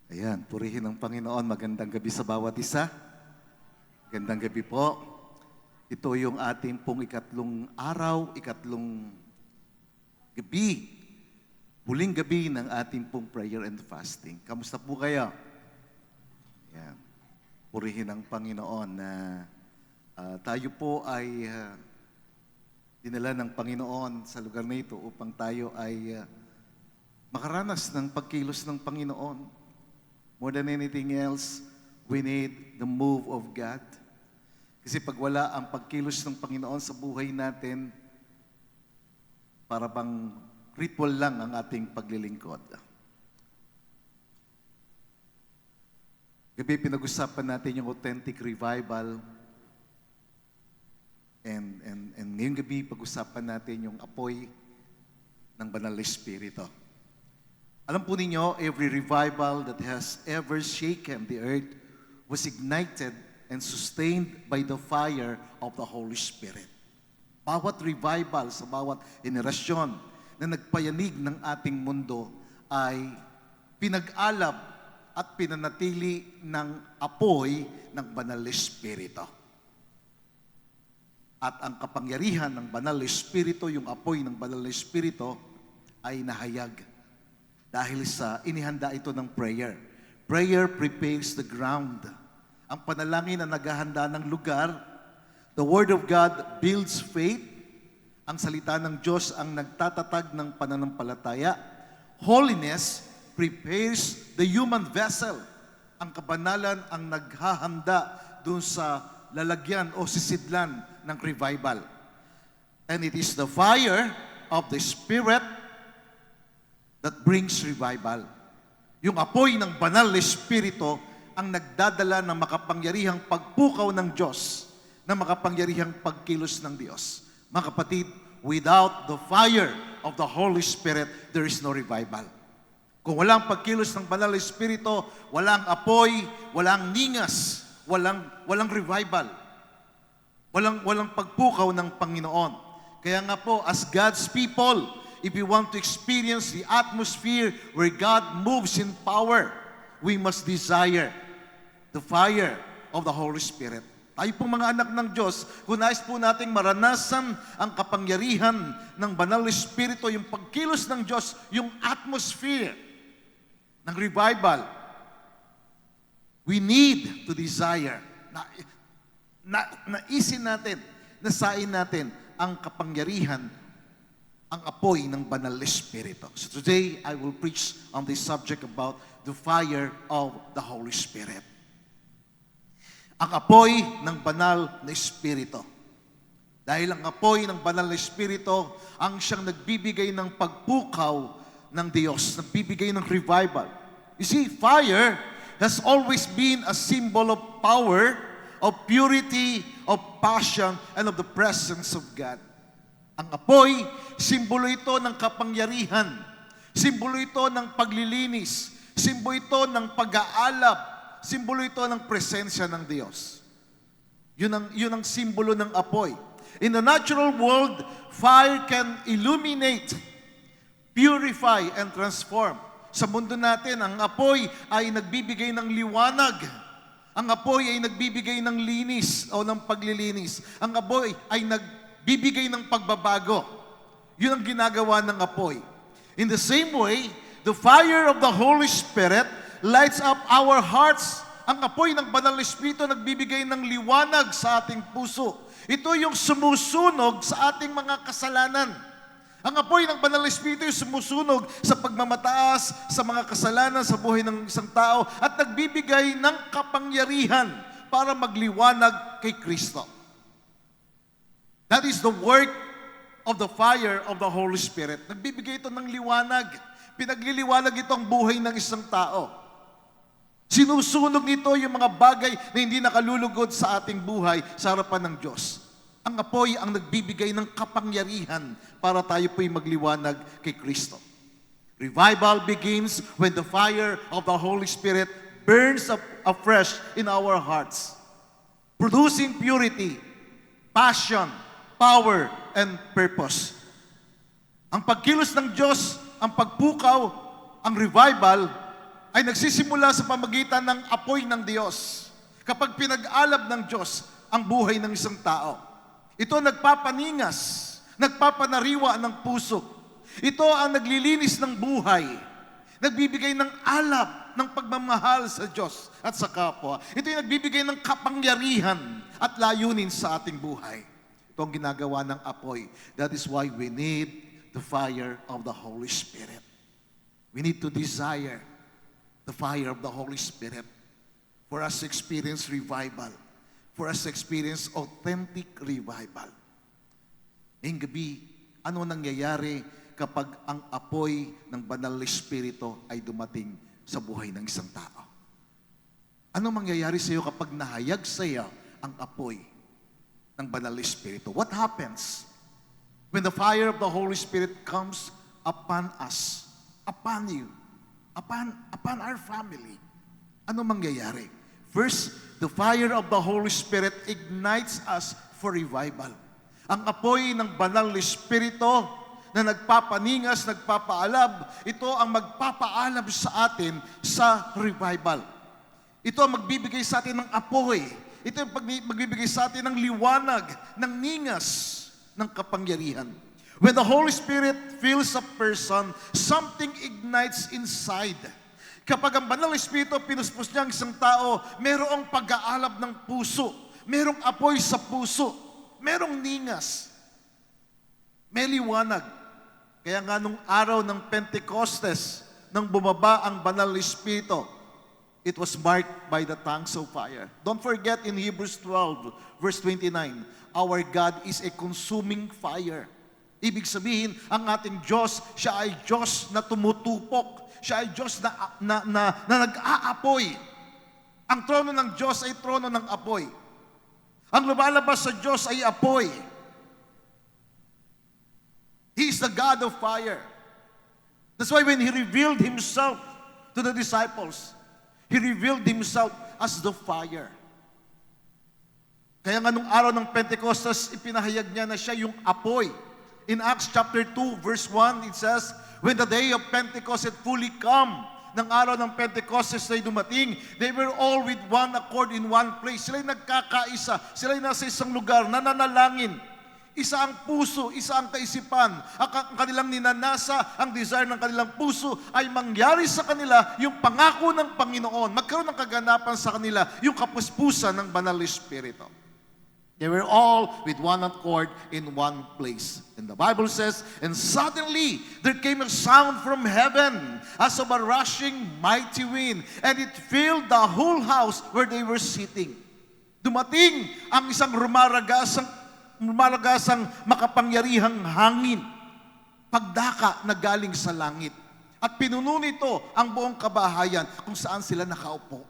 Ayan, purihin ang Panginoon. Magandang gabi sa bawat isa. Magandang gabi po. Ito yung ating pong ikatlong araw, ikatlong gabi, huling gabi ng ating pong prayer and fasting. Kamusta po kayo? Ayan, purihin ang Panginoon na tayo po ay dinala ng Panginoon sa lugar na ito upang tayo ay makaranas ng pagkilos ng Panginoon. More than anything else, we need the move of God. Kasi pag wala ang pagkilos ng Panginoon sa buhay natin, para bang ritual lang ang ating paglilingkod. Gabi pinag-usapan natin yung authentic revival. And ngayong gabi pag-usapan natin yung apoy ng Banal na Espiritu. Alam po ninyo, every revival that has ever shaken the earth was ignited and sustained by the fire of the Holy Spirit. Bawat revival sa bawat henerasyon na nagpayanig ng ating mundo ay pinag-alab at pinanatili ng apoy ng Banal na Espiritu. At ang kapangyarihan ng Banal na Espiritu, yung apoy ng Banal na Espiritu, ay nahayag dahil sa inihanda ito ng prayer. Prayer prepares the ground. Ang panalangin na naghahanda ng lugar. The Word of God builds faith. Ang salita ng Diyos ang nagtatatag ng pananampalataya. Holiness prepares the human vessel. Ang kabanalan ang naghahanda dun sa lalagyan o sisidlan ng revival. And it is the fire of the Spirit that brings revival. Yung apoy ng Banal na Espiritu ang nagdadala ng makapangyarihang pagpukaw ng Diyos, ng makapangyarihang pagkilos ng Diyos. Mga kapatid, without the fire of the Holy Spirit, there is no revival. Kung walang pagkilos ng Banal na Espiritu, walang apoy, walang ningas, walang revival. Walang pagpukaw ng Panginoon. Kaya nga po, as God's people, if we want to experience the atmosphere where God moves in power, we must desire the fire of the Holy Spirit. Tayo pong mga anak ng Diyos, kung nais po nating maranasan ang kapangyarihan ng Banal na Espiritu, yung pagkilos ng Diyos, yung atmosphere ng revival, we need to desire, naisin natin, nasain natin ang kapangyarihan, ang apoy ng Banal na Espiritu. So today, I will preach on this subject about the fire of the Holy Spirit. Ang apoy ng Banal na Espiritu. Dahil ang apoy ng Banal na Espiritu ang siyang nagbibigay ng pagpukaw ng Diyos, nagbibigay ng revival. You see, fire has always been a symbol of power, of purity, of passion, and of the presence of God. Ang apoy, simbolo ito ng kapangyarihan. Simbolo ito ng paglilinis. Simbolo ito ng pag-aalab. Simbolo ito ng presensya ng Diyos. Yun ang simbolo ng apoy. In the natural world, fire can illuminate, purify, and transform. Sa mundo natin, ang apoy ay nagbibigay ng liwanag. Ang apoy ay nagbibigay ng linis o ng paglilinis. Ang apoy ay nagbibigay ng pagbabago. Yun ang ginagawa ng apoy. In the same way, the fire of the Holy Spirit lights up our hearts. Ang apoy ng Banal na Espiritu nagbibigay ng liwanag sa ating puso. Ito yung sumusunog sa ating mga kasalanan. Ang apoy ng Banal na Espiritu yung sumusunog sa pagmamataas, sa mga kasalanan sa buhay ng isang tao at nagbibigay ng kapangyarihan para magliwanag kay Kristo. That is the work of the fire of the Holy Spirit. Nagbibigay ito ng liwanag. Pinagliliwanag ito ang buhay ng isang tao. Sinusunog nito yung mga bagay na hindi nakalulugod sa ating buhay sa harapan ng Diyos. Ang apoy ang nagbibigay ng kapangyarihan para tayo po'y magliwanag kay Kristo. Revival begins when the fire of the Holy Spirit burns up afresh in our hearts, producing purity, passion, power, and purpose. Ang pagkilos ng Diyos, ang pagpukaw, ang revival, ay nagsisimula sa pamagitan ng apoy ng Diyos. Kapag pinag-alab ng Diyos ang buhay ng isang tao, ito nagpapaningas, nagpapanariwa ng puso. Ito ang naglilinis ng buhay, nagbibigay ng alab ng pagmamahal sa Diyos at sa kapwa. Ito yung nagbibigay ng kapangyarihan at layunin sa ating buhay. Ito ang ginagawa ng apoy. That is why we need the fire of the Holy Spirit. We need to desire the fire of the Holy Spirit for us to experience revival, for us to experience authentic revival. Ngayong gabi, ano nangyayari kapag ang apoy ng Banal na Espiritu ay dumating sa buhay ng isang tao? Ano mangyayari sa iyo kapag nahayag sa iyo ang apoy ng Banal na Espiritu? What happens when the fire of the Holy Spirit comes upon us, upon you, upon our family? Ano mangyayari? First, the fire of the Holy Spirit ignites us for revival. Ang apoy ng Banal na Espiritu na nagpapaningas, nagpapaalab, ito ang magpapaalab sa atin sa revival. Ito ang magbibigay sa atin ng apoy. Ito ang magbibigay sa atin ng liwanag, ng ningas, ng kapangyarihan. When the Holy Spirit fills a person, something ignites inside. Kapag ang Banal na Espiritu pinuspos niya ang isang tao, merong pag-aalab ng puso, merong apoy sa puso, merong ningas, may liwanag. Kaya nga nung araw ng Pentecostes, nang bumaba ang Banal na Espiritu, it was marked by the tongues of fire. Don't forget in Hebrews 12, verse 29, our God is a consuming fire. Ibig sabihin, ang ating Diyos, siya ay Diyos na tumutupok. Siya ay Diyos na nag-aapoy. Ang trono ng Diyos ay trono ng apoy. Ang lumalabas sa Diyos ay apoy. He is the God of fire. That's why when He revealed Himself to the disciples, He revealed Himself as the fire. Kaya nga nung araw ng Pentecostes, ipinahayag niya na siya yung apoy. In Acts chapter 2, verse 1, it says, when the day of Pentecost had fully come, ng araw ng Pentecostes ay dumating, they were all with one accord in one place. Sila'y nagkakaisa, sila'y nasa isang lugar, nananalangin. Isa ang puso, isa ang kaisipan. Ang kanilang ninanasa, ang desire ng kanilang puso ay mangyari sa kanila yung pangako ng Panginoon. Magkaroon ng kaganapan sa kanila yung kapuspusan ng Banal na Espiritu. They were all with one accord in one place. And the Bible says, and suddenly there came a sound from heaven as of a rushing mighty wind, and it filled the whole house where they were sitting. Dumating ang isang rumaragasang makapangyarihang hangin, pagdaka na galing sa langit. At pinuno nito ang buong kabahayan kung saan sila nakaupo.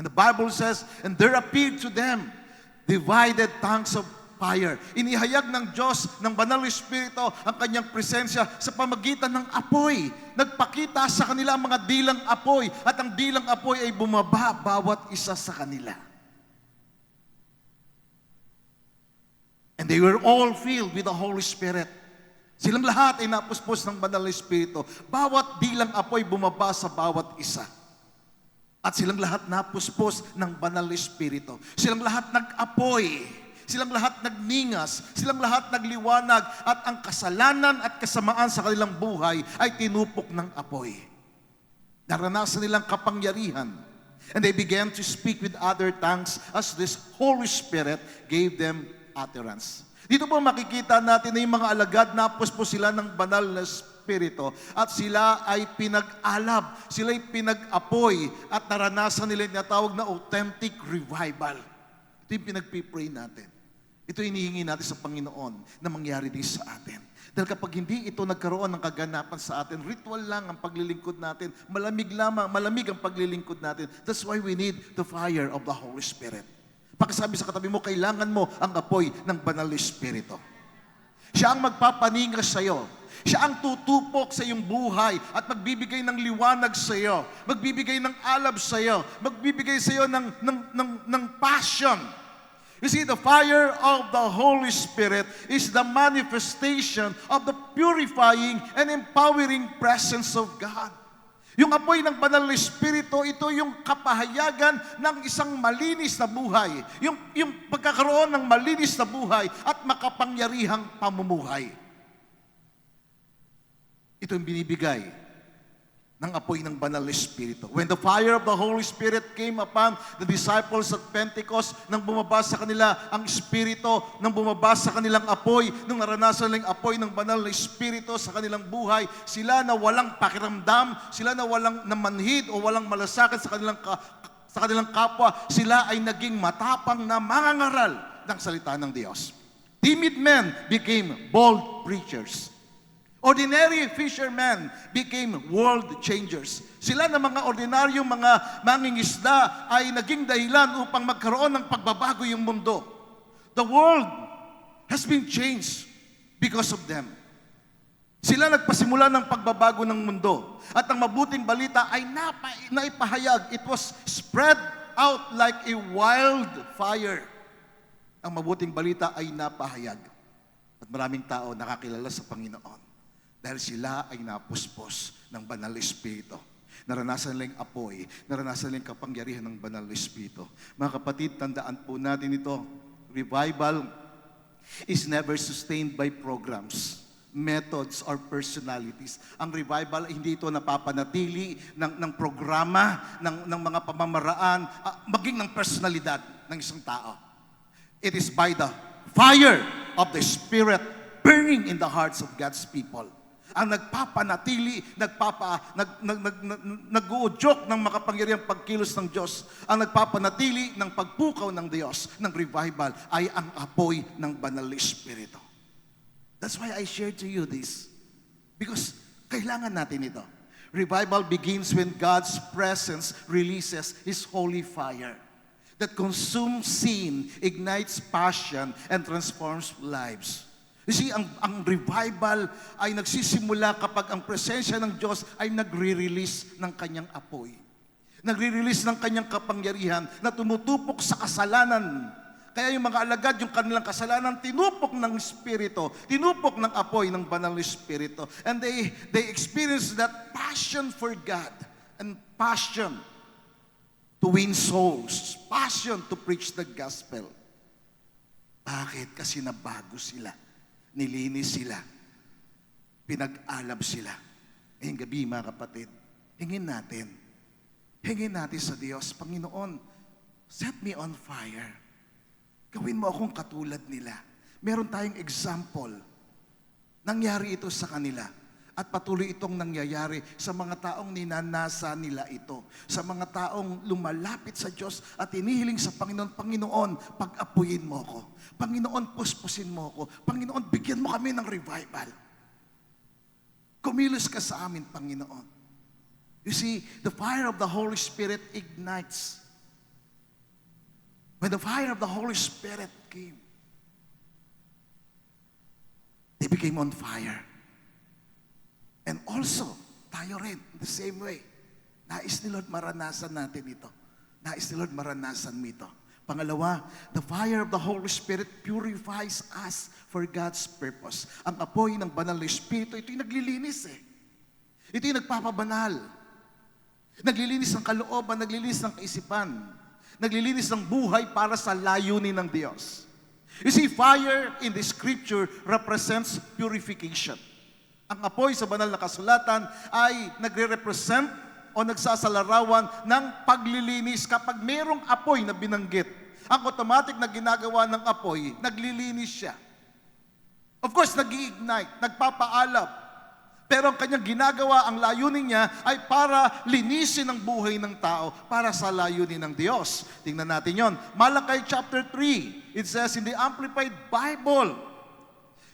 And the Bible says, and there appeared to them divided tongues of fire. Inihayag ng Diyos, ng Banal na Espiritu, ang kanyang presensya sa pamagitan ng apoy. Nagpakita sa kanila ang mga dilang apoy, at ang dilang apoy ay bumaba bawat isa sa kanila. And they were all filled with the Holy Spirit. Silang lahat ay napuspos ng Banal na Espiritu. Bawat dilang apoy bumaba sa bawat isa. At silang lahat napuspos ng Banal na Espiritu. Silang lahat nag-apoy. Silang lahat nagningas. Silang lahat nagliwanag. At ang kasalanan at kasamaan sa kanilang buhay ay tinupok ng apoy. Naranasan nilang kapangyarihan. And they began to speak with other tongues as this Holy Spirit gave them utterance. Dito po makikita natin na yung mga alagad napuspos sila ng Banal na Espiritu at sila ay pinag-alab, sila ay pinag-apoy at naranasan nila yung tinatawag na authentic revival. Ito yung pinag-pray natin. Ito yung hinihingi natin sa Panginoon na mangyari din sa atin. Dahil kapag hindi ito nagkaroon ng kaganapan sa atin, ritual lang ang paglilingkod natin, malamig ang paglilingkod natin. That's why we need the fire of the Holy Spirit. Pakisabi sa katabi mo, kailangan mo ang apoy ng Banal na Espiritu. Siya ang magpapaningas sa iyo. Siya ang tutupok sa iyong buhay at magbibigay ng liwanag sa iyo. Magbibigay ng alab sa iyo. Magbibigay sa iyo ng passion. You see, the fire of the Holy Spirit is the manifestation of the purifying and empowering presence of God. Yung apoy ng banal na Espiritu, ito yung kapahayagan ng isang malinis na buhay. Yung pagkakaroon ng malinis na buhay at makapangyarihang pamumuhay. Ito yung binibigay ng apoy ng banal na Espiritu. When the fire of the Holy Spirit came upon the disciples at Pentecost, nang bumabasa kanila ang Espiritu, nang bumabasa kanilang apoy, nang naranasan nilang apoy ng banal na Espiritu sa kanilang buhay, sila na walang pakiramdam, sila na walang namanhid o walang malasakit sa kanilang kapwa, sila ay naging matapang na mangangaral ng salita ng Diyos. Timid men became bold preachers. Ordinary fishermen became world changers. Sila na mga ordinaryong mga mangingisda ay naging dahilan upang magkaroon ng pagbabago yung mundo. The world has been changed because of them. Sila nagpasimula ng pagbabago ng mundo. At ang mabuting balita ay naipahayag. It was spread out like a wildfire. Ang mabuting balita ay napahayag. At maraming tao nakakilala sa Panginoon. Dahil sila ay napuspos ng banal na Espiritu. Naranasan nila yung apoy, naranasan nila yung kapangyarihan ng banal na Espiritu. Mga kapatid, tandaan po natin ito. Revival is never sustained by programs, methods, or personalities. Ang revival, hindi ito napapanatili ng programa, ng mga pamamaraan, maging ng personalidad ng isang tao. It is by the fire of the Spirit burning in the hearts of God's people. Ang nagpapanatili, nag-uudyok ng makapangyarihang pagkilos ng Diyos, ang nagpapanatili ng pagpukaw ng Diyos, ng revival, ay ang apoy ng banal na Espiritu. That's why I share to you this. Because kailangan natin ito. Revival begins when God's presence releases His holy fire that consumes sin, ignites passion, and transforms lives. You see, ang revival ay nagsisimula kapag ang presensya ng Diyos ay nagre-release ng kanyang apoy. Nagre-release ng kanyang kapangyarihan na tumutupok sa kasalanan. Kaya yung mga alagad, yung kanilang kasalanan, tinupok ng Espiritu, tinupok ng apoy ng banal na Espiritu. And they experience that passion for God and passion to win souls, passion to preach the gospel. Bakit? Kasi nabago sila. Nilinis sila. Pinag-alab sila. Ngayong gabi, mga kapatid, hingin natin sa Diyos, Panginoon, set me on fire. Gawin mo akong katulad nila. Meron tayong example. Nangyari ito sa kanila. At patuloy itong nangyayari sa mga taong ninanasa nila ito. Sa mga taong lumalapit sa Diyos at inihiling sa Panginoon, Panginoon, pag-apuyin mo ko. Panginoon, puspusin mo ko. Panginoon, bigyan mo kami ng revival. Kumilos ka sa amin, Panginoon. You see, the fire of the Holy Spirit ignites. When the fire of the Holy Spirit came, they became on fire. And also, tayo rin, the same way. Nais ni Lord maranasan natin ito. Nais ni Lord maranasan mo ito. Pangalawa, the fire of the Holy Spirit purifies us for God's purpose. Ang apoy ng banal na Espiritu, ito yung naglilinis eh. Ito yung nagpapabanal. Naglilinis ng kalooban, naglilinis ng kaisipan. Naglilinis ng buhay para sa layunin ng Diyos. You see, fire in the Scripture represents purification. Ang apoy sa banal na kasulatan ay nagre-represent o nagsasalarawan ng paglilinis. Kapag mayroong apoy na binanggit, ang automatic na ginagawa ng apoy, naglilinis siya. Of course, nag-i-ignite, nagpapaalab. Pero ang kanyang ginagawa, ang layunin niya ay para linisin ang buhay ng tao para sa layunin ng Diyos. Tingnan natin yon. Malakay chapter 3, it says in the Amplified Bible,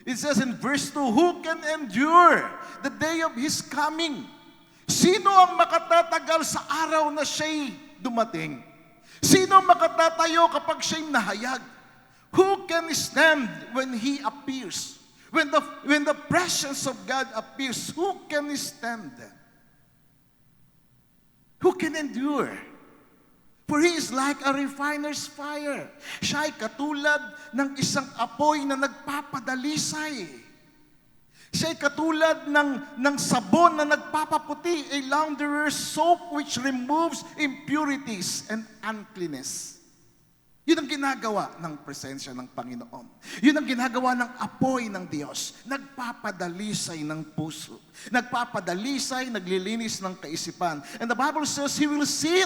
it says in verse 2, who can endure the day of His coming? Sino ang makatatagal sa araw na siya'y dumating? Sino ang makatatayo kapag siya'y nahayag? Who can stand when He appears? When the presence of God appears, who can stand? Who can endure? For He is like a refiner's fire. Siya ay katulad ng isang apoy na nagpapadalisay. Siya ay katulad ng sabon na nagpapaputi, a launderer's soap which removes impurities and uncleanness. Yun ang ginagawa ng presensya ng Panginoon. Yun ang ginagawa ng apoy ng Diyos. Nagpapadalisay ng puso. Nagpapadalisay, naglilinis ng kaisipan. And the Bible says, He will sit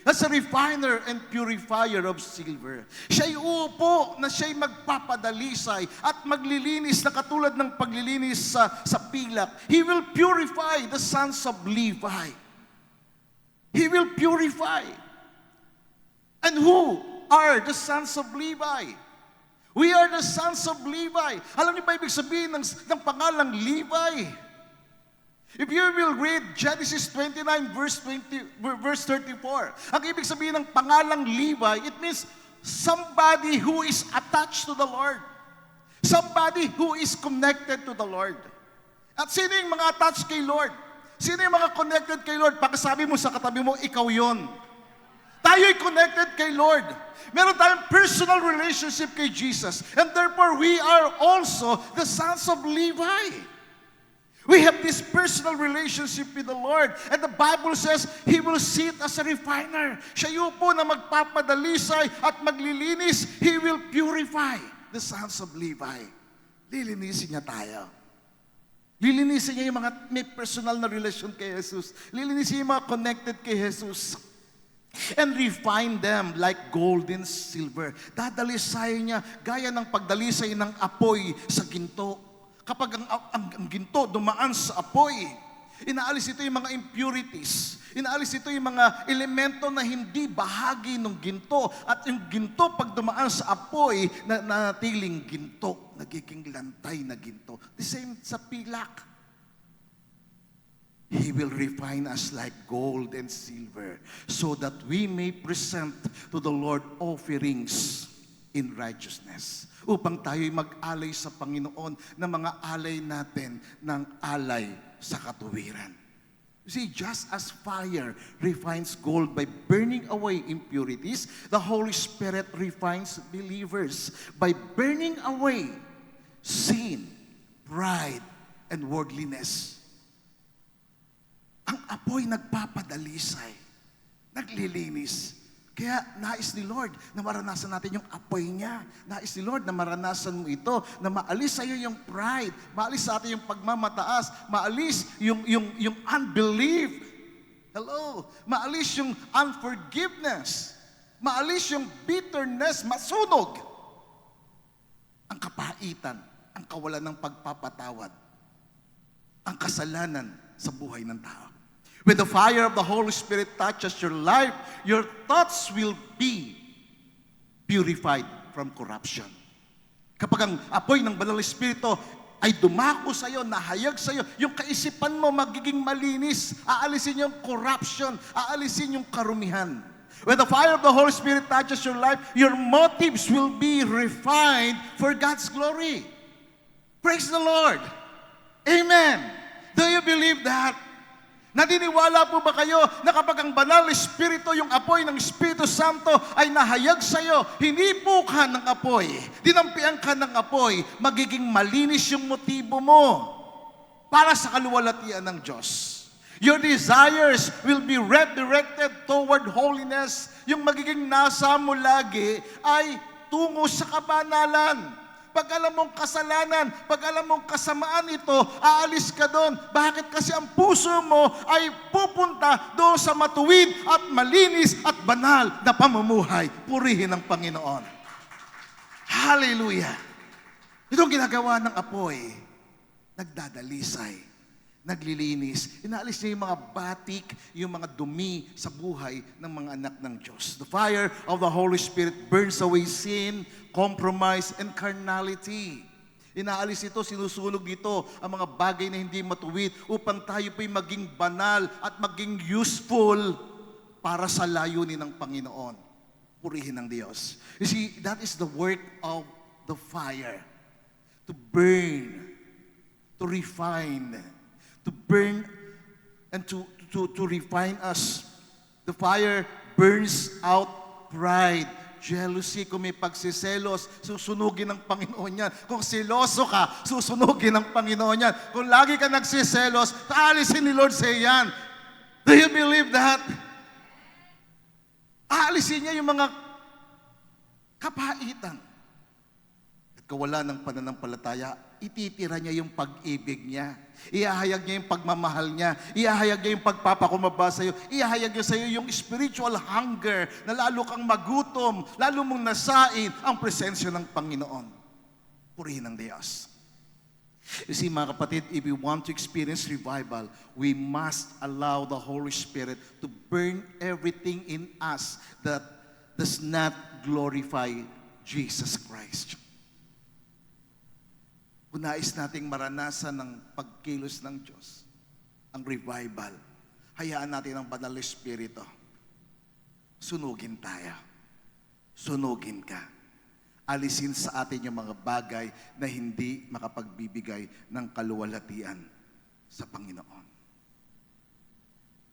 as a refiner and purifier of silver. Siya'y uupo na siya'y magpapadalisay at maglilinis na katulad ng paglilinis sa pilak. He will purify the sons of Levi. He will purify. And who are the sons of Levi? We are the sons of Levi. Alam niyo ba ibig sabihin ng pangalang Levi? If you will read Genesis 29 verse 34, ang ibig sabihin ng pangalang Levi, it means somebody who is attached to the Lord. Somebody who is connected to the Lord. At sino yung mga attached kay Lord? Sino yung mga connected kay Lord? Pagkasabi mo sa katabi mo, ikaw yon. Tayo'y connected kay Lord. Meron tayong personal relationship kay Jesus. And therefore, we are also the sons of Levi. We have this personal relationship with the Lord. And the Bible says, He will sit as a refiner. Siya yung po na magpapadalisay at maglilinis. He will purify the sons of Levi. Lilinisin niya tayo. Lilinisin niya yung mga may personal na relasyon kay Jesus. Lilinisin yung mga connected kay Jesus. And refine them like gold and silver. Dadalisayin niya gaya ng pagdalisay ng apoy sa ginto. Kapag ang ginto dumaan sa apoy, inaalis ito yung mga impurities. Inaalis ito yung mga elemento na hindi bahagi ng ginto. At yung ginto, pag dumaan sa apoy, nanatiling ginto, nagiging lantay na ginto. The same sa pilak. He will refine us like gold and silver so that we may present to the Lord offerings in righteousness. Upang tayo'y mag-alay sa Panginoon ng mga alay natin ng alay sa katuwiran. You see, just as fire refines gold by burning away impurities, the Holy Spirit refines believers by burning away sin, pride, and worldliness. Ang apoy nagpapadalisay, naglilinis. Kaya nais ni Lord na maranasan natin yung apoy niya. Nais ni Lord na maranasan mo ito, na maalis sa iyo yung pride, maalis sa atin yung pagmamataas, maalis yung unbelief. Hello? Maalis yung unforgiveness. Maalis yung bitterness, masunog. Ang kapaitan, ang kawalan ng pagpapatawad, ang kasalanan sa buhay ng tao. When the fire of the Holy Spirit touches your life, your thoughts will be purified from corruption. Kapag ang apoy ng Banal Espiritu ay dumako sa iyo, nahayag sa iyo, yung kaisipan mo magiging malinis, aalisin yung corruption, aalisin yung karumihan. When the fire of the Holy Spirit touches your life, your motives will be refined for God's glory. Praise the Lord. Amen. Do you believe that? Naniniwala po ba kayo na kapag ang Banal Espiritu, yung apoy ng Espiritu Santo ay nahayag sa iyo, hinipo ka ng apoy, dinampian ka ng apoy, magiging malinis yung motibo mo para sa kaluwalhatian ng Diyos. Your desires will be redirected toward holiness. Yung magiging nasa mo lagi ay tungo sa kabanalan. Pag alam mong kasalanan, pag alam mong kasamaan ito, aalis ka doon. Bakit? Kasi ang puso mo ay pupunta doon sa matuwid at malinis at banal na pamumuhay. Purihin ang Panginoon. Hallelujah! Itong ginagawa ng apoy, nagdadalisay, naglilinis. Inaalis niya yung mga batik, yung mga dumi sa buhay ng mga anak ng Diyos. The fire of the Holy Spirit burns away sin, compromise, and carnality. Inaalis ito, sinusunog dito ang mga bagay na hindi matuwid upang tayo po'y maging banal at maging useful para sa layunin ng Panginoon. Purihin ng Diyos. You see, that is the work of the fire. To burn, to refine, to burn and to refine us. The fire burns out pride, jealousy, kung may pagsiselos, susunugin ng Panginoon yan. Kung seloso ka, susunugin ng Panginoon yan. Kung lagi ka nagsiselos, aalisin ni Lord sa yan. Do you believe that? Aalisin niya yung mga kapaitan. At kawalan ng pananampalataya, ititira niya yung pag-ibig niya. Ihahayag niya yung pagmamahal niya. Ihahayag niya yung pagpapakumaba sa iyo. Ihahayag niya sa iyo yung spiritual hunger na lalo kang magutom, lalo mong nasain ang presensya ng Panginoon. Purihin ng Diyos. You see, mga kapatid, if we want to experience revival, we must allow the Holy Spirit to burn everything in us that does not glorify Jesus Christ. Kung nais nating maranasan ng pagkilos ng Diyos, ang revival, hayaan natin ang Banal na Espiritu. Sunugin tayo. Sunugin ka. Alisin sa atin yung mga bagay na hindi makapagbibigay ng kaluwalhatian sa Panginoon.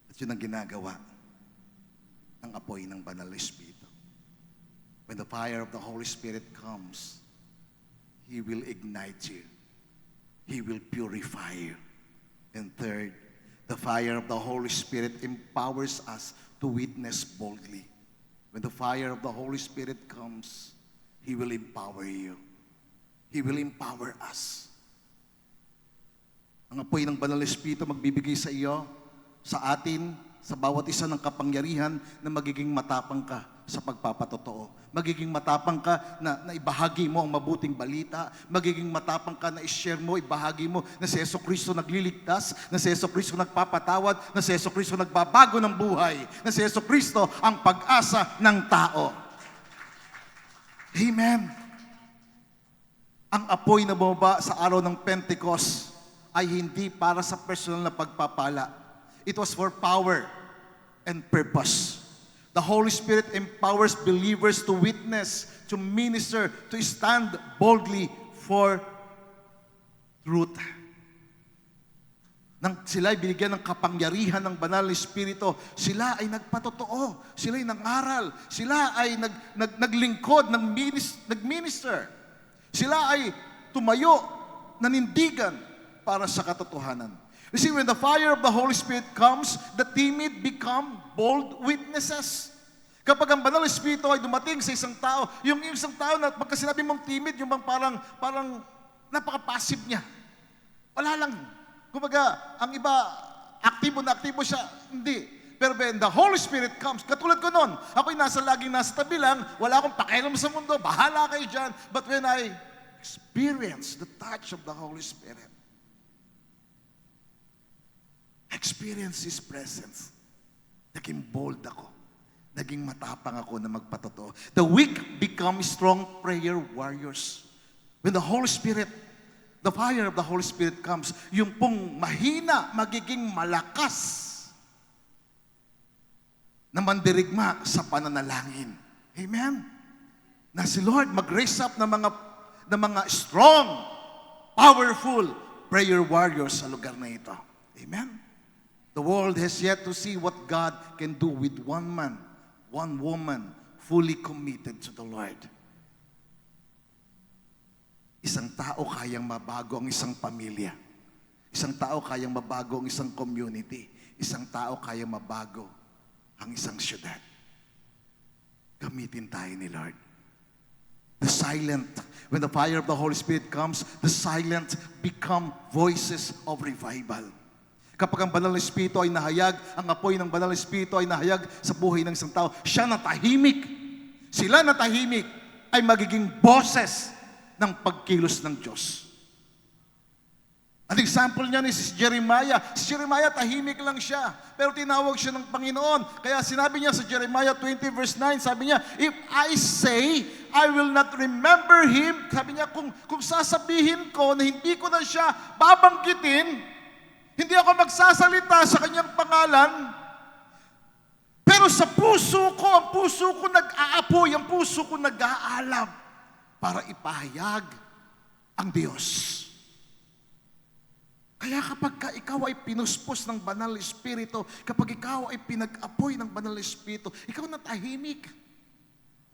At yun ang ginagawa ng apoy ng Banal na Espiritu. When the fire of the Holy Spirit comes, He will ignite you. He will purify you. And third, the fire of the Holy Spirit empowers us to witness boldly. When the fire of the Holy Spirit comes, He will empower you. He will empower us. Ang apoy ng Banal na Espiritu magbibigay sa iyo, sa atin, sa bawat isa ng kapangyarihan na magiging matapang ka sa pagpapatotoo. Magiging matapang ka na ibahagi mo ang mabuting balita. Magiging matapang ka na i-share mo, ibahagi mo na si Jesucristo nagliligtas, na si Jesucristo nagpapatawad, na si Jesucristo nagbabago ng buhay, na si Jesucristo ang pag-asa ng tao. Amen. Ang apoy na bumaba sa araw ng Pentecost ay hindi para sa personal na pagpapala. It was for power and purpose. The Holy Spirit empowers believers to witness, to minister, to stand boldly for truth. Nang sila'y binigyan ng kapangyarihan ng Banal na Espiritu, sila ay nagpatotoo, sila ay nangaral, sila ay naglingkod, nagminister. Sila ay tumayo, nanindigan para sa katotohanan. You see, when the fire of the Holy Spirit comes, the timid become bold witnesses. Kapag ang Banal na Espiritu ay dumating sa isang tao, yung isang tao na pagka sinabi mong timid, yung bang parang napaka-passive niya. Wala lang. Kumbaga, ang iba, aktibo na aktibo siya. Hindi. Pero when the Holy Spirit comes, katulad ko noon, ako'y laging nasa tabi lang, wala akong pakialam sa mundo, bahala kayo dyan. But when I experience the touch of the Holy Spirit, experience His presence, naging bold ako. Naging matapang ako na magpatotoo. The weak become strong prayer warriors. When the Holy Spirit, the fire of the Holy Spirit comes, yung pong mahina, magiging malakas na mandirigma sa pananalangin. Amen? Na si Lord mag-raise up ng mga strong, powerful prayer warriors sa lugar na ito. Amen? The world has yet to see what God can do with one man, one woman, fully committed to the Lord. Isang tao kayang mabago ang isang pamilya. Isang tao kayang mabago ang isang community. Isang tao kayang mabago ang isang syudad. Gamitin tayo ni Lord. The silent, when the fire of the Holy Spirit comes, the silent become voices of revival. Kapag ang Banal na Espiritu ay nahayag, ang apoy ng Banal na Espiritu ay nahayag sa buhay ng isang tao, siya na tahimik. Sila na tahimik ay magiging boses ng pagkilos ng Diyos. An example niyan is si Jeremiah. Si Jeremiah, tahimik lang siya. Pero tinawag siya ng Panginoon. Kaya sinabi niya sa Jeremiah 20 verse 9, sabi niya, if I say, I will not remember him. Sabi niya, kung sasabihin ko na hindi ko na siya babanggitin, hindi ako magsasalita sa kanyang pangalan, pero sa puso ko, ang puso ko nag-aapoy, ang puso ko nag-aalab para ipahayag ang Diyos. Kaya kapag ikaw ay pinuspos ng Banal na Espiritu, kapag ikaw ay pinag-apoy ng Banal na Espiritu, ikaw na tahimik.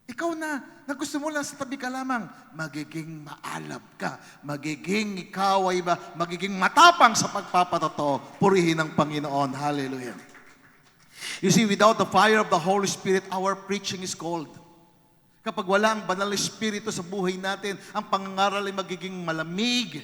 Ikaw na gusto mo lang sa tabi ka lamang, magiging maalab ka, magiging ikaw ay magiging matapang sa pagpapatotoo. Purihin ang Panginoon. Hallelujah. You see, without the fire of the Holy Spirit, our preaching is cold. Kapag wala ang banal na Espiritu sa buhay natin, ang pangangaral ay magiging malamig.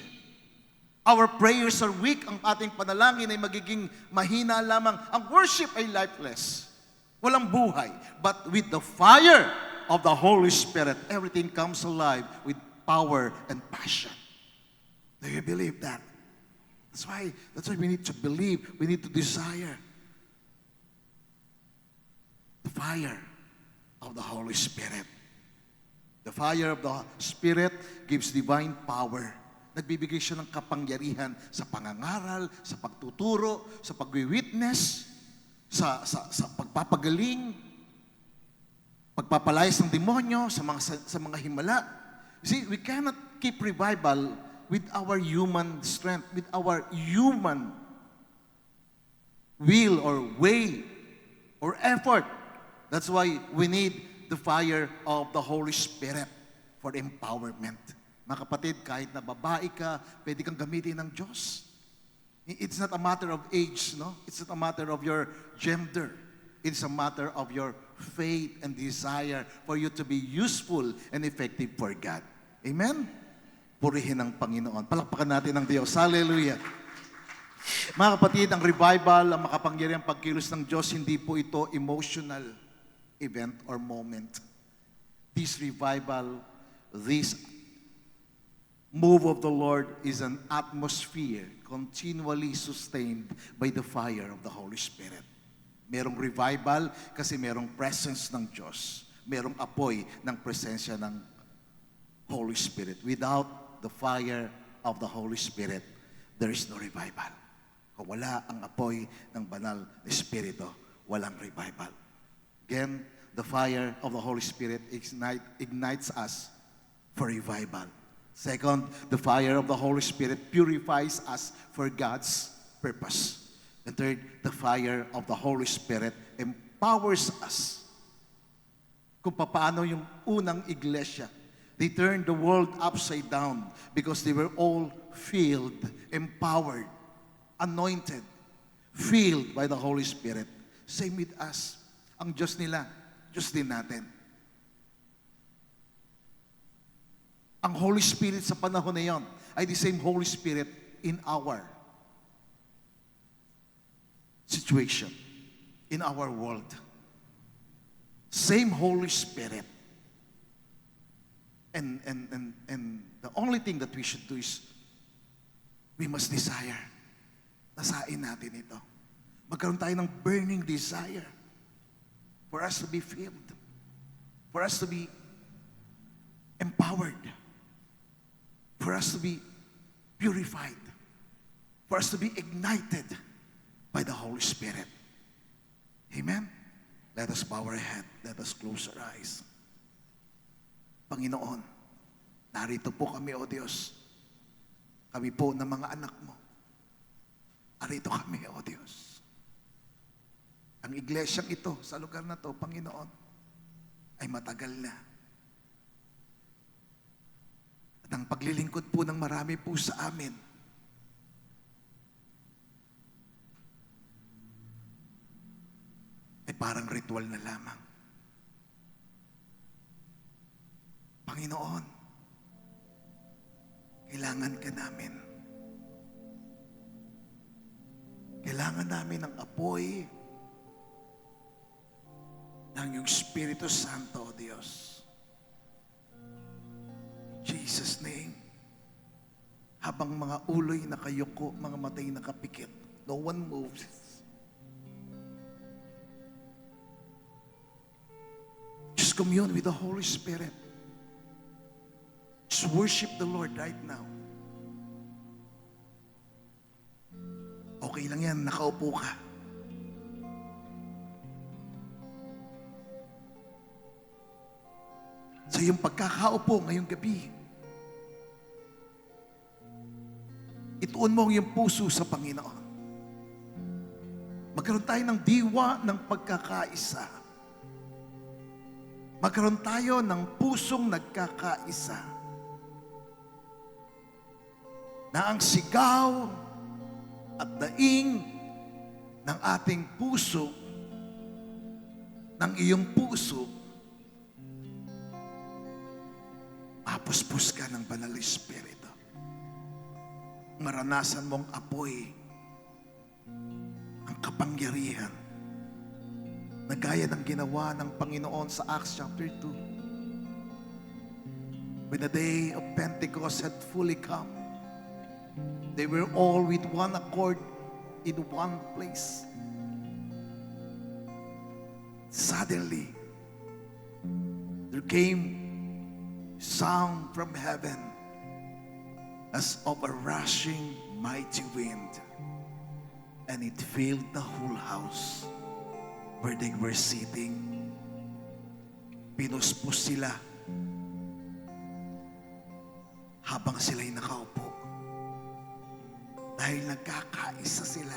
Our prayers are weak, ang ating panalangin ay magiging mahina lamang. Ang worship ay lifeless. Walang buhay. But with the fire of the Holy Spirit, everything comes alive with power and passion. Do you believe that? That's why we need to believe. We need to desire the fire of the Holy Spirit. The fire of the Spirit gives divine power. Nagbibigay siya ng kapangyarihan sa pangangaral, sa pagtuturo, sa pag-witness, sa pagpapagaling, pagpapalayas ng demonyo, sa mga himala. You see, we cannot keep revival with our human strength, with our human will or way or effort. That's why we need the fire of the Holy Spirit for empowerment. Mga kapatid, kahit na babae ka, pwede kang gamitin ng Diyos. It's not a matter of age, no? It's not a matter of your gender. It's a matter of your faith and desire for you to be useful and effective for God. Amen? Purihin ang Panginoon. Palakpakan natin ang Diyos. Hallelujah. Mga kapatid, ang revival, ang makapangyarihang pagkilos ng Diyos, hindi po ito emotional event or moment. This revival, this move of the Lord is an atmosphere continually sustained by the fire of the Holy Spirit. Merong revival kasi merong presence ng Diyos. Merong apoy ng presensya ng Holy Spirit. Without the fire of the Holy Spirit, there is no revival. Kung wala ang apoy ng banal na Espiritu, walang revival. Again, the fire of the Holy Spirit ignites us for revival. Second, the fire of the Holy Spirit purifies us for God's purpose. And third, the fire of the Holy Spirit empowers us. Kung paano yung unang iglesia, they turned the world upside down because they were all filled, empowered, anointed, filled by the Holy Spirit. Same with us. Ang Diyos nila, Diyos din natin. Ang Holy Spirit sa panahon na yon ay the same Holy Spirit in our situation, in our world. Same Holy Spirit. And the only thing that we should do is we must desire. Nasain natin ito. Magkaroon tayo ng burning desire for us to be filled, for us to be empowered, for us to be purified, for us to be ignited by the Holy Spirit. Amen? Let us bow our head. Let us close our eyes. Panginoon, narito po kami, O Diyos. Kami po ng mga anak mo. Narito kami, O Diyos. Ang iglesyang ito, sa lugar na to, Panginoon, ay matagal na. At ang paglilingkod po ng marami po sa amin, ay parang ritual na lamang. Panginoon, kailangan ka namin. Kailangan namin ng apoy ng iyong Espiritu Santo, O Diyos. In Jesus' name, habang mga uloy nakayuko, mga matay nakapikit, no one moves. Just commune with the Holy Spirit. Just worship the Lord right now. Okay lang yan, nakaupo ka. Sa iyong pagkakaupo ngayong gabi, ituon mo ang iyong puso sa Panginoon. Magkaroon tayo ng diwa ng pagkakaisa. magkaroon tayo ng pusong nagkakaisa. Na ang sigaw at daing ng ating puso, ng iyong puso, mapuspos ka ng Banal na Espiritu. Maranasan mong apoy ang kapangyarihan na gaya ng ginawa ng Panginoon sa Acts chapter 2. When the day of Pentecost had fully come, they were all with one accord in one place. Suddenly, there came sound from heaven as of a rushing mighty wind, and it filled the whole house where they were sitting. Pinuspos sila habang sila'y nakaupo dahil nagkakaisa sila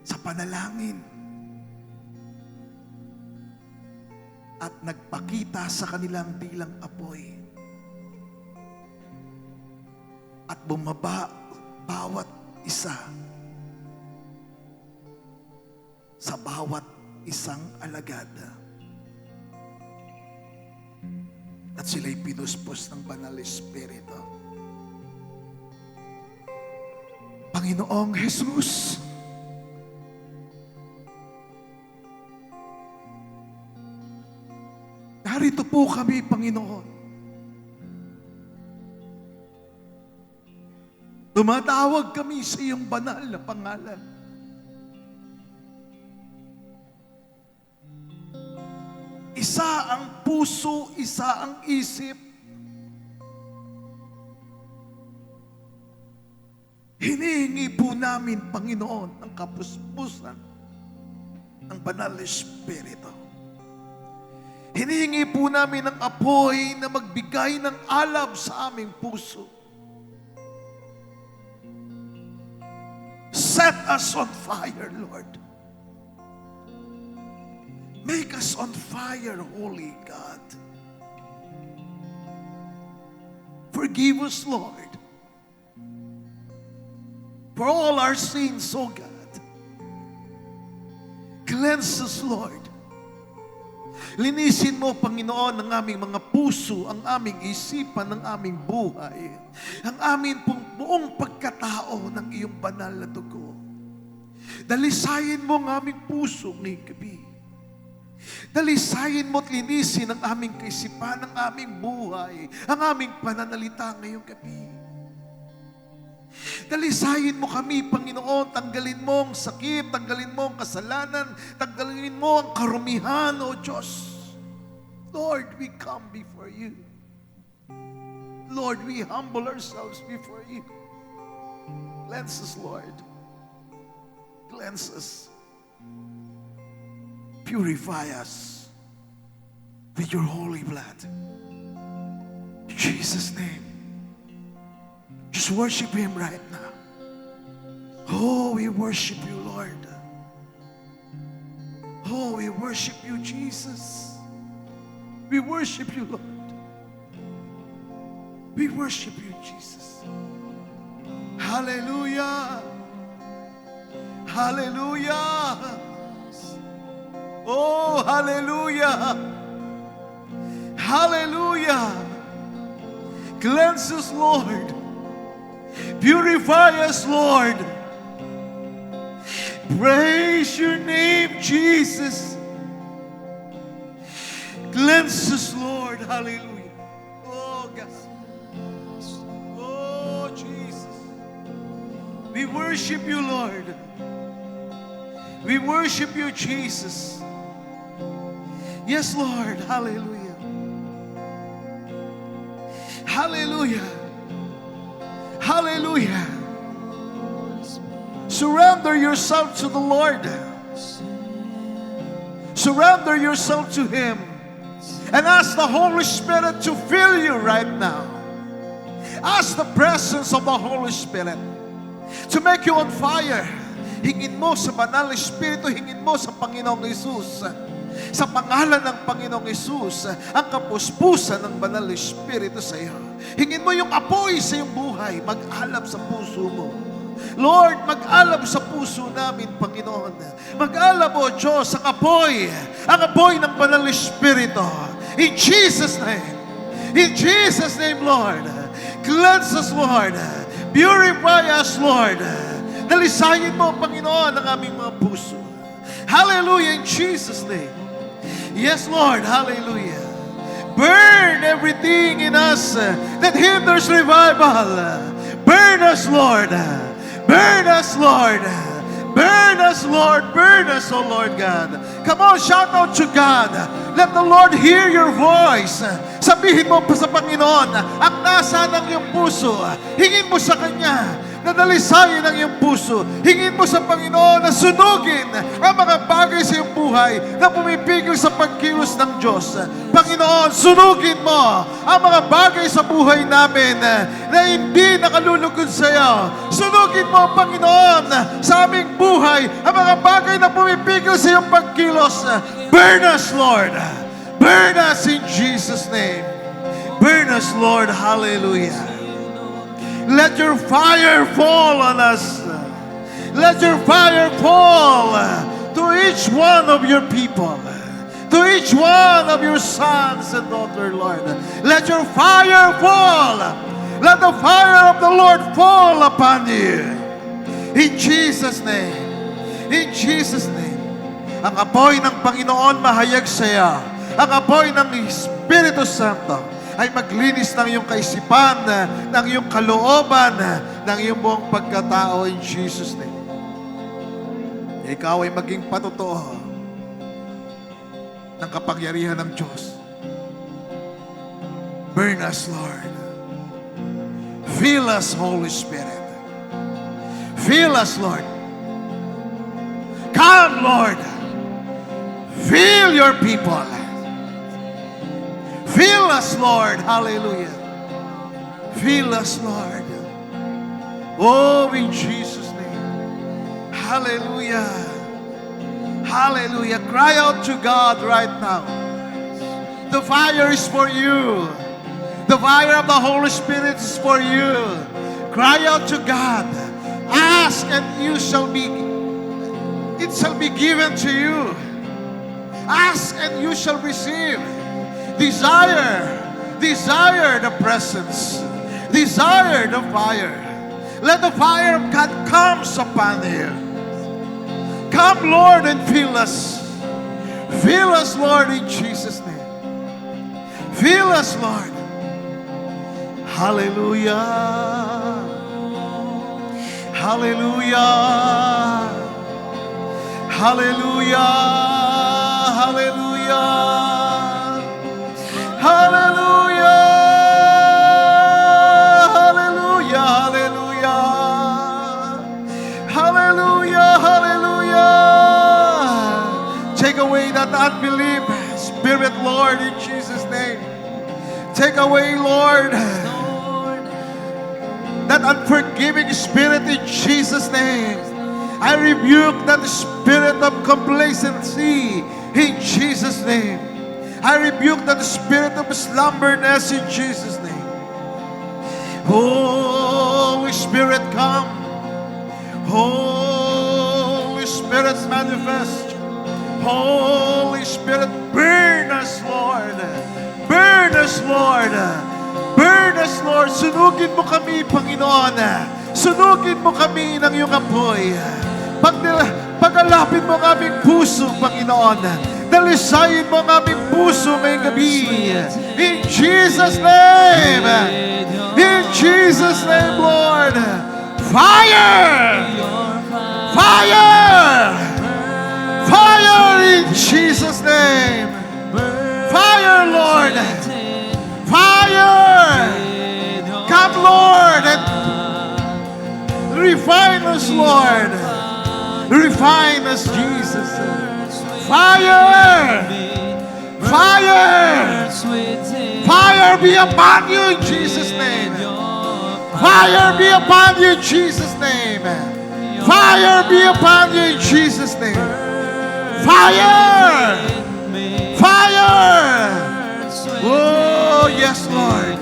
sa panalangin at nagpakita sa kanilang dilang apoy at bumaba bawat isa sa bawat isang alagad at sila'y pinuspos ng Banal na Espiritu. Panginoong Jesus, narito po kami, Panginoon. Tumatawag kami sa iyong banal na pangalan. Isa ang puso, isa ang isip. Hinihingi po namin, Panginoon, ang kapuspusan ng Banal na Espiritu. Hinihingi po namin ang apoy na magbigay ng alab sa aming puso. Set us on fire, Lord. Make us on fire, Holy God. Forgive us, Lord, for all our sins, O God. Cleanse us, Lord. Linisin mo, Panginoon, ang aming mga puso, ang aming isipan, ang aming buhay, ang aming buong pagkatao ng iyong banal na dugo. Dalisayin mo ang aming puso ngayong gabi. Dalisayin mo at linisin ang aming kaisipan, ang aming buhay, ang aming pananalita ngayong gabi. Dalisayin mo kami, Panginoon, tanggalin mo ang sakit, tanggalin mo ang kasalanan, tanggalin mo ang karumihan, O Diyos. Lord, we come before you. Lord, we humble ourselves before you. Cleanse us, Lord. Cleanse us. Purify us with your holy blood. In Jesus' name. Just worship Him right now. Oh, we worship you, Lord. Oh, we worship you, Jesus. We worship you, Lord. We worship you, Jesus. Hallelujah. Hallelujah. Oh, hallelujah. Hallelujah. Cleanse us, Lord. Purify us, Lord. Praise your name, Jesus. Cleanse us, Lord. Hallelujah. Oh, God. Oh, Jesus. We worship you, Lord. We worship you, Jesus. Yes, Lord. Hallelujah. Hallelujah. Hallelujah. Surrender yourself to the Lord. Surrender yourself to Him. And ask the Holy Spirit to fill you right now. Ask the presence of the Holy Spirit to make you on fire. Hingin mo sa Banal na Espiritu, hingin mo sa Panginoong Hesus. Sa pangalan ng Panginoong Hesus, ang kapuspusan ng Banal na Espiritu sa iyo. Hingin mo yung apoy sa iyong buhay, mag-alab sa puso mo. Lord, mag-alab sa puso namin, Panginoon. Mag-alab, O Diyos, ang apoy ng Banal na Espiritu. In Jesus' name. In Jesus' name, Lord. Cleanse us, Lord. Purify us, Lord. Dalisayin mo, Panginoon, ang aming mga puso. Hallelujah, in Jesus' name. Yes, Lord, hallelujah. Burn everything in us that hinders revival. Burn us, Lord. Burn us, Lord. Burn us, Lord. Burn us, O Lord God. Come on, shout out to God. Let the Lord hear your voice. Sabihin mo pa sa Panginoon, ang nasa ng iyong puso, hingin mo sa Kanya, nadalisayin ang iyong puso. Hingin mo sa Panginoon na sunugin ang mga bagay sa iyong buhay na pumipigil sa pagkilos ng Diyos. Panginoon, sunugin mo ang mga bagay sa buhay namin na hindi nakalulugod sa iyo. Sunugin mo, Panginoon, sa aming buhay ang mga bagay na pumipigil sa iyong pagkilos. Burn us, Lord. Burn us in Jesus' name. Burn us, Lord. Hallelujah. Let your fire fall on us. Let your fire fall to each one of your people, to each one of your sons and daughters, Lord. Let your fire fall. Let the fire of the Lord fall upon you. In Jesus' name. In Jesus' name. Ang apoy ng Panginoon mahayag sa iyo. Ang apoy ng Espiritu Santo ay maglinis ng iyong kaisipan, ng iyong kalooban, ng iyong buong pagkatao in Jesus' name. Ikaw ay maging patotoo ng kapangyarihan ng Diyos. Burn us, Lord. Fill us, Holy Spirit. Fill us, Lord. Come, Lord. Fill your people. Fill us, Lord. Hallelujah. Fill us, Lord. Oh, in Jesus' name. Hallelujah. Hallelujah. Cry out to God right now. The fire is for you. The fire of the Holy Spirit is for you. Cry out to God. Ask and it shall be given to you. Ask and you shall receive. Desire the presence. Desire the fire. Let the fire of God come upon you. Come, Lord, and fill us. Fill us, Lord, in Jesus' name. Fill us, Lord. Hallelujah. Hallelujah. Hallelujah. Hallelujah. Hallelujah. Hallelujah. Hallelujah. Hallelujah. Hallelujah. Take away that unbelief spirit, Lord, in Jesus' name. Take away, Lord, that unforgiving spirit in Jesus' name. I rebuke that spirit of complacency in Jesus' name. I rebuke that spirit of slumberness in Jesus' name. Holy Spirit, come. Holy Spirit, manifest. Holy Spirit, burn us, Lord. Burn us, Lord. Burn us, Lord. Sunugin mo kami, Panginoon. Sunugin mo kami ng iyong apoy. Pagalapin mo ang aming puso, Panginoon. Dalisayin mo ang aming puso ngayong gabi. In Jesus' name. In Jesus' name, Lord. Fire! Fire! Fire in Jesus' name. Fire, Lord. Fire! Come, Lord, and refine us, Lord. Refine us, Jesus. Fire! Fire! Fire be upon you in Jesus' name. Fire be upon you in Jesus' name. Fire be upon you in Jesus' name. Fire! Fire! Oh, yes, Lord.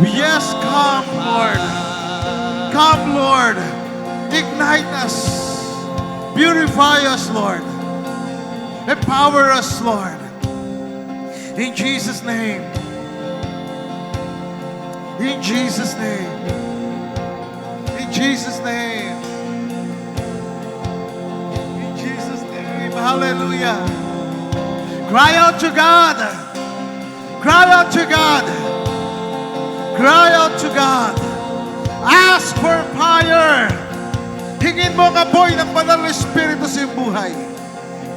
Yes, come, Lord. Come, Lord. Ignite us. Purify us, Lord. Empower us, Lord. In Jesus' name. In Jesus' name. In Jesus' name. In Jesus' name. Hallelujah. Cry out to God. Cry out to God. Cry out to God. Ask for fire. Hingin mo ang apoy ng Banal na Espiritu sa iyong buhay.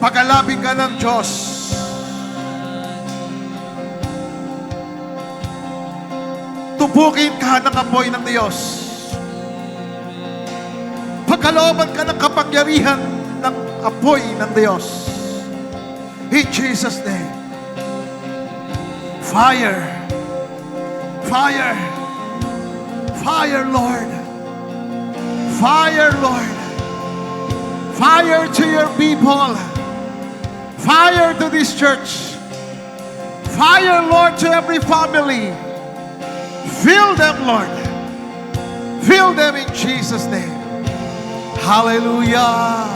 Pagalapin ka ng Diyos. Tubukin ka ng apoy ng Diyos. Pagkalooban ka ng kapangyarihan ng apoy ng Diyos. In Jesus' name. Fire. Fire. Fire, Lord. Fire, Lord. Fire to your people. Fire to this church. Fire, Lord, to every family. Fill them, Lord. Fill them in Jesus' name. Hallelujah.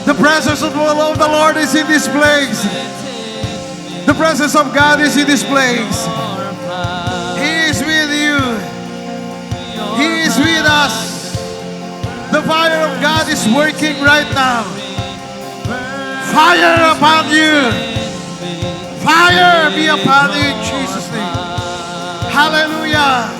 The presence of the Lord is in this place. The presence of God is in this place. He is with you. He is with us. The fire of God is working right now. Fire upon you. Fire be upon you in Jesus' name. Hallelujah.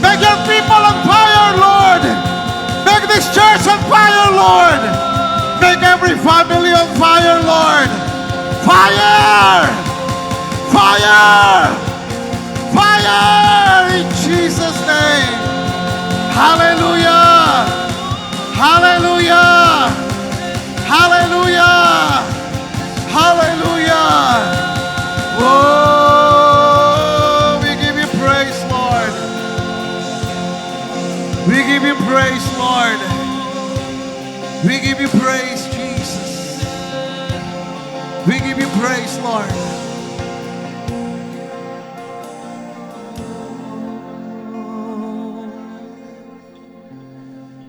Make your people on fire, Lord. Make this church on fire, Lord. Make every family on fire, Lord. Fire! Fire! Fire! In Jesus' name. Hallelujah! Hallelujah! Hallelujah! Hallelujah! Oh, we give you praise, Lord. We give you praise, Lord. We give you praise, Jesus. We give you praise, Lord.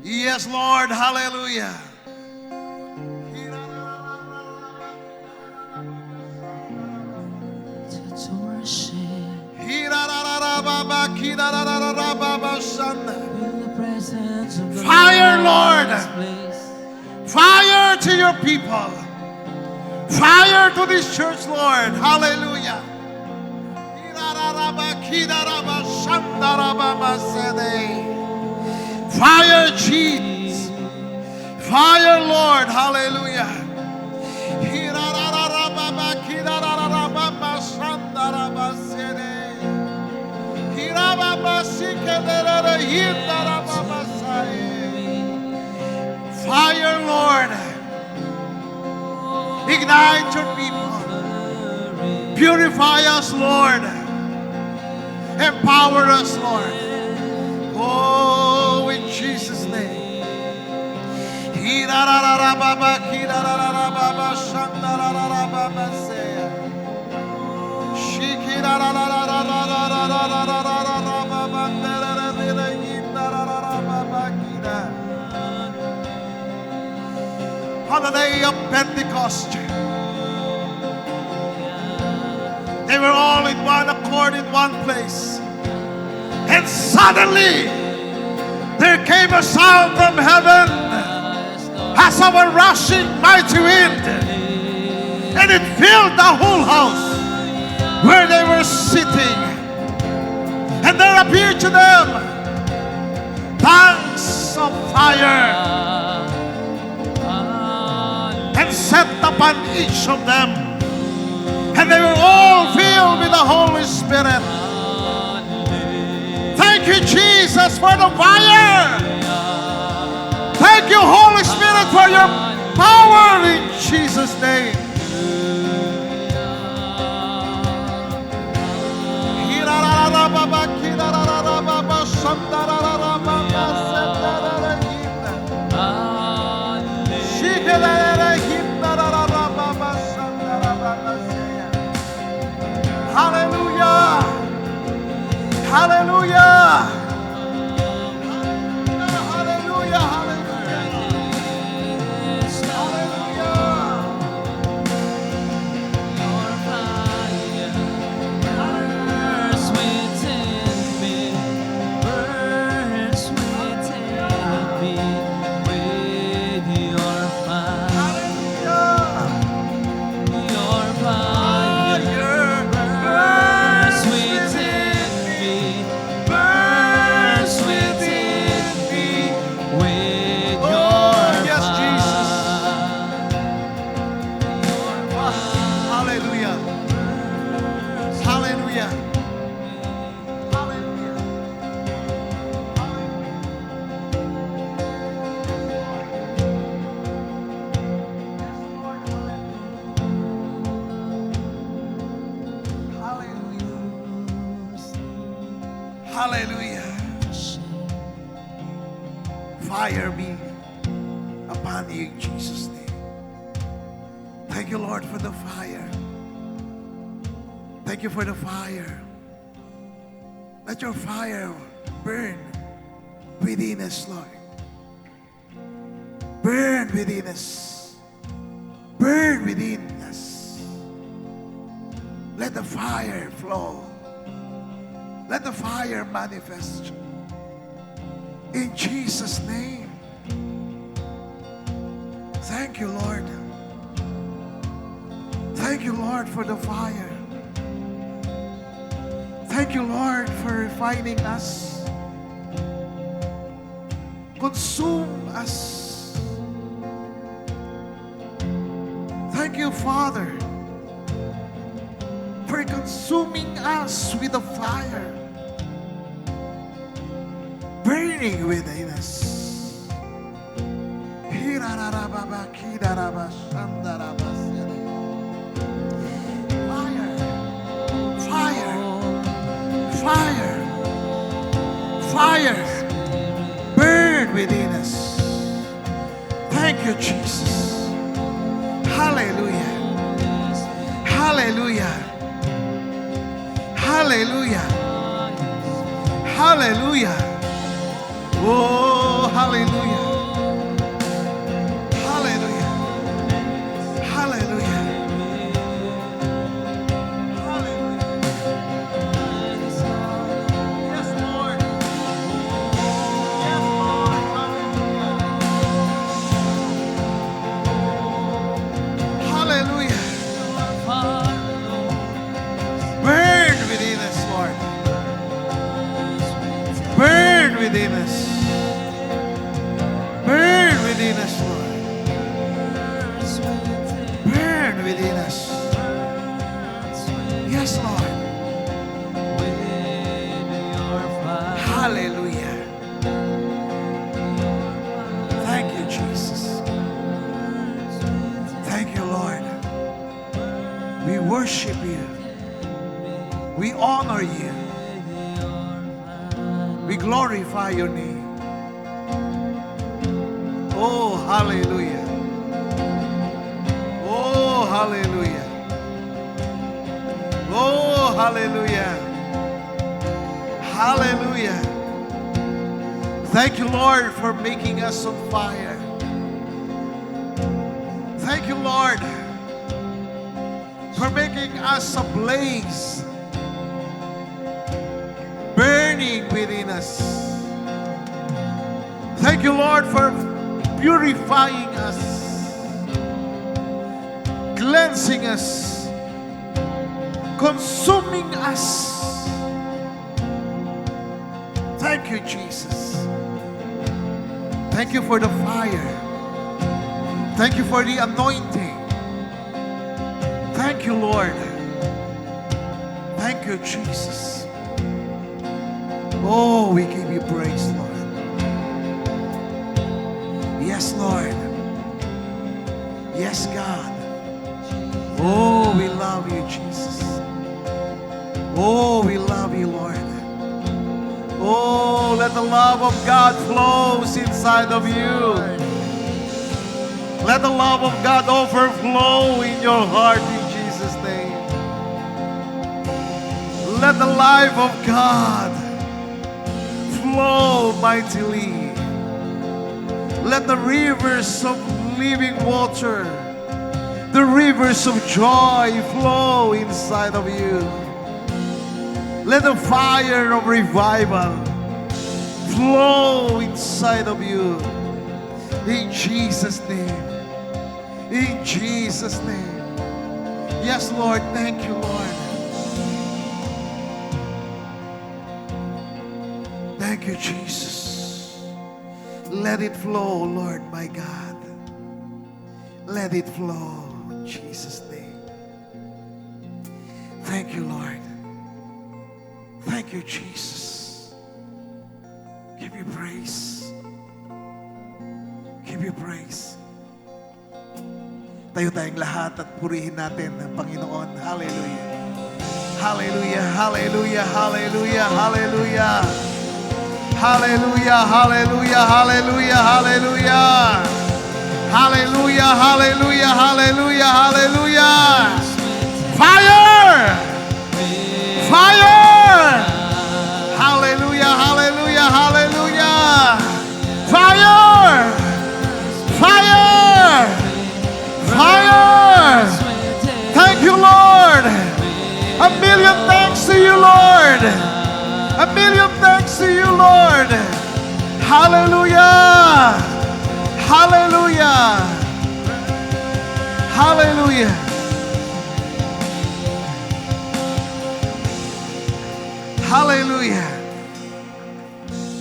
Yes, Lord. Hallelujah. Fire, Lord. Fire to your people. Fire to this church, Lord. Hallelujah. Fire, Jesus. Fire, Lord. Hallelujah. Fire, Lord. Ignite your people. Purify us, Lord. Empower us, Lord. Oh, in Jesus' name. On the day of Pentecost, they were all in one accord in one place. And suddenly, there came a sound from heaven as of a rushing mighty wind. And it filled the whole house where they were sitting. And there appeared to them tongues of fire, and set upon each of them. And they were all filled with the Holy Spirit. Thank you, Jesus, for the fire. Thank you, Holy Spirit, for your power in Jesus' name. Hallelujah. Hallelujah. Hallelujah. Hallelujah. Fire be upon you in Jesus' name. Thank you, Lord, for the fire. Thank you for the fire. Let your fire burn within us, Lord. Burn within us. Burn within us. Let the fire flow. Let the fire manifest. In Jesus' name. Thank you, Lord. Thank you, Lord, for the fire. Thank you, Lord, for refining us. Consume us. Thank you, Father, for consuming us with the fire, burning within us. Fire, fire, burn within us. Thank you, Jesus. Hallelujah. Hallelujah. Hallelujah. Hallelujah. Oh, hallelujah. Hallelujah. Hallelujah. Hallelujah. Yes, worship you. We honor you. We glorify your name. Oh, hallelujah. Oh, hallelujah. Oh, hallelujah. Hallelujah. Thank you, Lord, for making us on fire. Thank you, Lord, for making us ablaze, burning within us. Thank you, Lord, for purifying us, cleansing us, consuming us. Thank you, Jesus. Thank you for the fire. Thank you for the anointing. Thank you, Lord. Thank you, Jesus. Oh, we give you praise, Lord. Yes, Lord. Yes, God. Oh, we love you, Jesus. Oh, we love you, Lord. Oh, let the love of God flows inside of you. Let the love of God overflow in your heart in Jesus' name. Let the life of God flow mightily. Let the rivers of living water, the rivers of joy flow inside of you. Let the fire of revival flow inside of you. In Jesus' name. In Jesus' name. Yes, Lord. Thank you, Lord. Thank you, Jesus. Let it flow, Lord, my God. Let it flow. In Jesus' name. Thank you, Lord. Thank you, Jesus. Give you praise. Give you praise. Tayo tayong lahat at purihin natin ang Panginoon. Hallelujah. Hallelujah, hallelujah, hallelujah, hallelujah. Hallelujah, hallelujah, hallelujah, hallelujah. Hallelujah, hallelujah, hallelujah, hallelujah. Fire! Fire! Hallelujah, hallelujah, hallelujah. Fire! Fire! Fire! Thank you, Lord. A million thanks to you, Lord. A million thanks to you, Lord. Hallelujah. Hallelujah. Hallelujah. Hallelujah.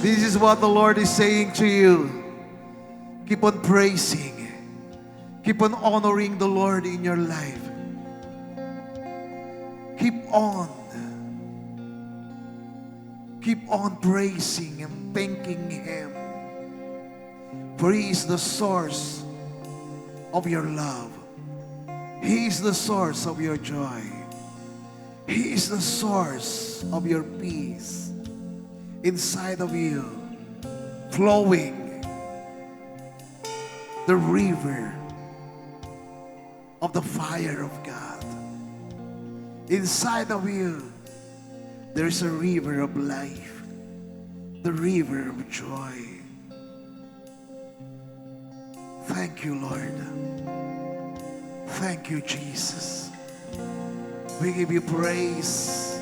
This is what the Lord is saying to you. Keep on praising. Keep on honoring the Lord in your life. Keep on. Keep on praising and thanking Him. For He is the source of your love. He is the source of your joy. He is the source of your peace inside of you, flowing the river of the fire of God. Inside of you, there is a river of life, the river of joy. Thank you, Lord. Thank you, Jesus. We give you praise.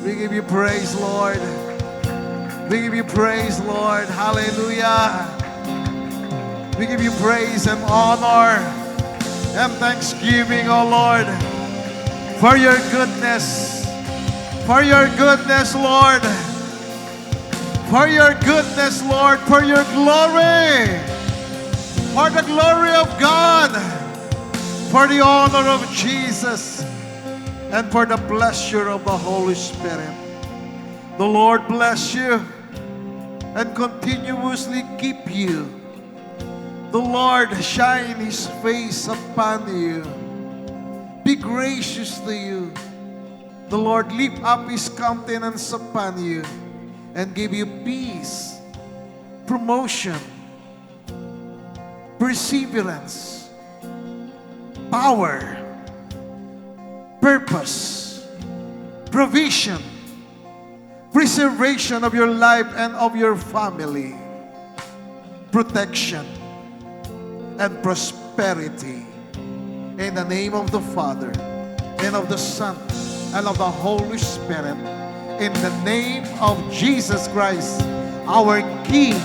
We give you praise, Lord. We give you praise, Lord. Hallelujah. We give you praise and honor and thanksgiving, oh Lord, for your goodness. For your goodness, Lord. For your goodness, Lord. For your glory. For the glory of God. For the honor of Jesus. And for the pleasure of the Holy Spirit. The Lord bless you and continuously keep you. The Lord shine His face upon you. be gracious to you. The Lord lift up His countenance upon you and give you peace, promotion, perseverance, power, purpose, provision, preservation of your life and of your family, protection, and prosperity. In the name of the Father, and of the Son, and of the Holy Spirit, in the name of Jesus Christ, our King,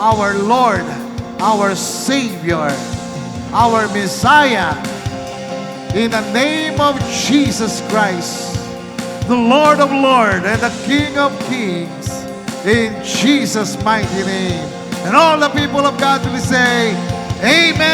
our Lord, our Savior, our Messiah, in the name of Jesus Christ, the Lord of Lords and the King of Kings, in Jesus' mighty name. And all the people of God will say, Amen.